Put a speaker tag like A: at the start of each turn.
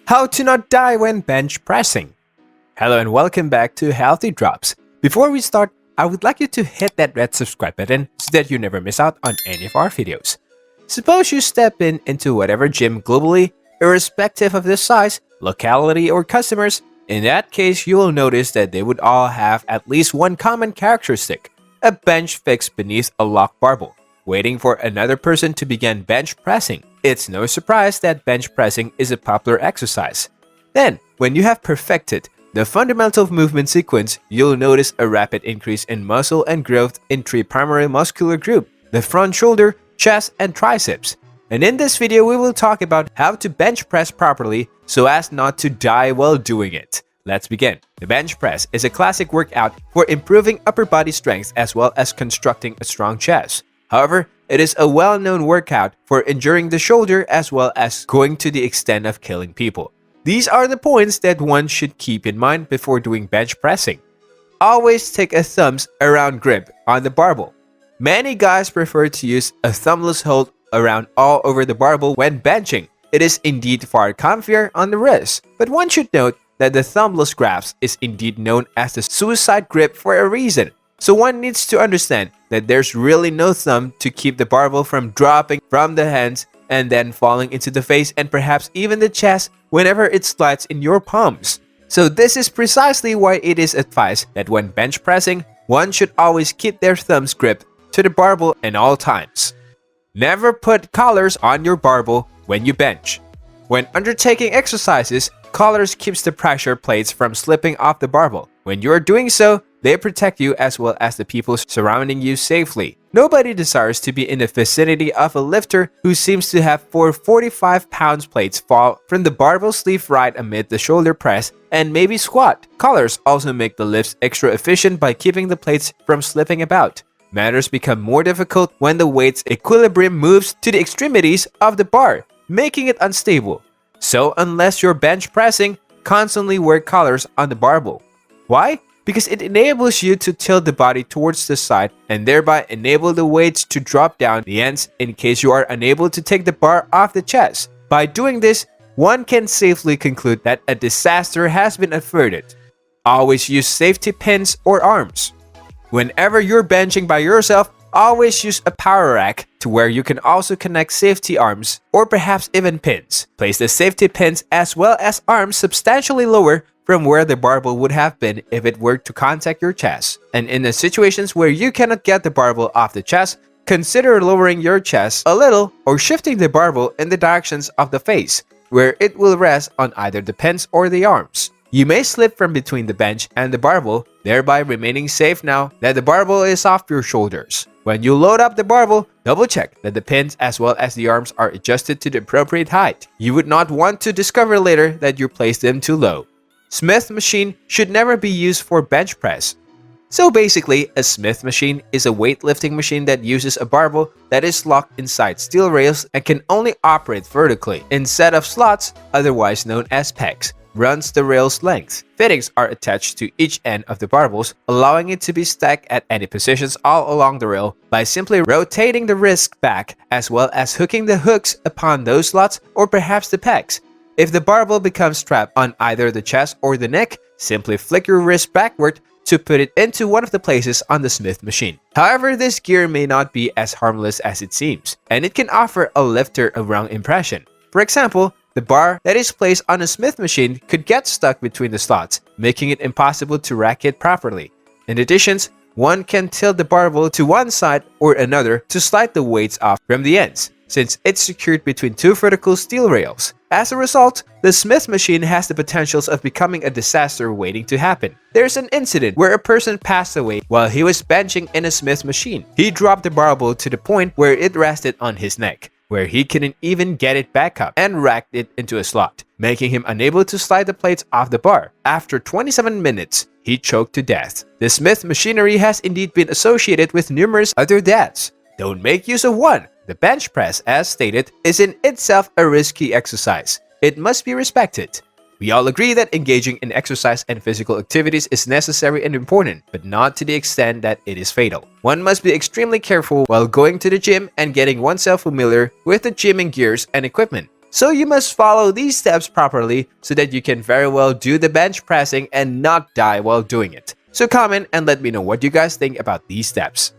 A: How to not die when bench pressing. Hello and welcome back to Healthy Drops. Before we start, I would like you to hit that red subscribe button so that you never miss out on any of our videos. Suppose you step into whatever gym globally, irrespective of the size, locality, or customers. In that case, you will notice that they would all have at least one common characteristic: a bench fixed beneath a locked barbell, waiting for another person to begin bench pressing. It's no surprise that bench pressing is a popular exercise. Then, when you have perfected the fundamental movement sequence, you'll notice a rapid increase in muscle and growth in three primary muscular groups: the front shoulder, chest, and triceps. And in this video, we will talk about how to bench press properly so as not to die while doing it. Let's begin. The bench press is a classic workout for improving upper body strength as well as constructing a strong chest. However, it is a well-known workout for injuring the shoulder as well as going to the extent of killing people. These are the points that one should keep in mind before doing bench pressing. Always take a thumbs around grip on the barbell. Many guys prefer to use a thumbless hold around all over the barbell when benching. It is indeed far comfier on the wrist, but one should note that the thumbless grasp is indeed known as the suicide grip for a reason. So one needs to understand that there's really no thumb to keep the barbell from dropping from the hands and then falling into the face and perhaps even the chest whenever it slides in your palms. So this is precisely why it is advised that when bench pressing, one should always keep their thumbs gripped to the barbell at all times. Never put collars on your barbell when you bench. When undertaking exercises, collars keeps the pressure plates from slipping off the barbell. When you are doing so, they protect you as well as the people surrounding you safely. Nobody desires to be in the vicinity of a lifter who seems to have 45 pounds plates fall from the barbell sleeve right amid the shoulder press and maybe squat. Collars also make the lifts extra efficient by keeping the plates from slipping about. Matters become more difficult when the weight's equilibrium moves to the extremities of the bar, making it unstable. So unless you're bench pressing, constantly wear collars on the barbell. Why? Because it enables you to tilt the body towards the side and thereby enable the weights to drop down the ends in case you are unable to take the bar off the chest. By doing this, one can safely conclude that a disaster has been averted. Always use safety pins or arms. Whenever you're benching by yourself, always use a power rack to where you can also connect safety arms or perhaps even pins. Place the safety pins as well as arms substantially lower from where the barbell would have been if it were to contact your chest. And in the situations where you cannot get the barbell off the chest, consider lowering your chest a little or shifting the barbell in the directions of the face, where it will rest on either the pins or the arms. You may slip from between the bench and the barbell, thereby remaining safe now that the barbell is off your shoulders. When you load up the barbell, double check that the pins as well as the arms are adjusted to the appropriate height. You would not want to discover later that you placed them too low. Smith machine should never be used for bench press. So basically, a Smith machine is a weightlifting machine that uses a barbell that is locked inside steel rails and can only operate vertically. Instead of slots, otherwise known as pegs, runs the rail's length. Fittings are attached to each end of the barbells, allowing it to be stacked at any positions all along the rail by simply rotating the wrist back as well as hooking the hooks upon those slots or perhaps the pegs. If the barbell becomes strapped on either the chest or the neck, simply flick your wrist backward to put it into one of the places on the Smith machine. However, this gear may not be as harmless as it seems, and it can offer a lifter a wrong impression. For example, the bar that is placed on a Smith machine could get stuck between the slots, making it impossible to rack it properly. In addition, one can tilt the barbell to one side or another to slide the weights off from the ends, since it's secured between two vertical steel rails. As a result, the Smith machine has the potentials of becoming a disaster waiting to happen. There's an incident where a person passed away while he was benching in a Smith machine. He dropped the barbell to the point where it rested on his neck, where he couldn't even get it back up, and racked it into a slot, making him unable to slide the plates off the bar. After 27 minutes, he choked to death. The Smith machinery has indeed been associated with numerous other deaths. Don't make use of one. The bench press, as stated, is in itself a risky exercise. It must be respected. We all agree that engaging in exercise and physical activities is necessary and important, but not to the extent that it is fatal. One must be extremely careful while going to the gym and getting oneself familiar with the gymming gears and equipment. So you must follow these steps properly so that you can very well do the bench pressing and not die while doing it. So comment and let me know what you guys think about these steps.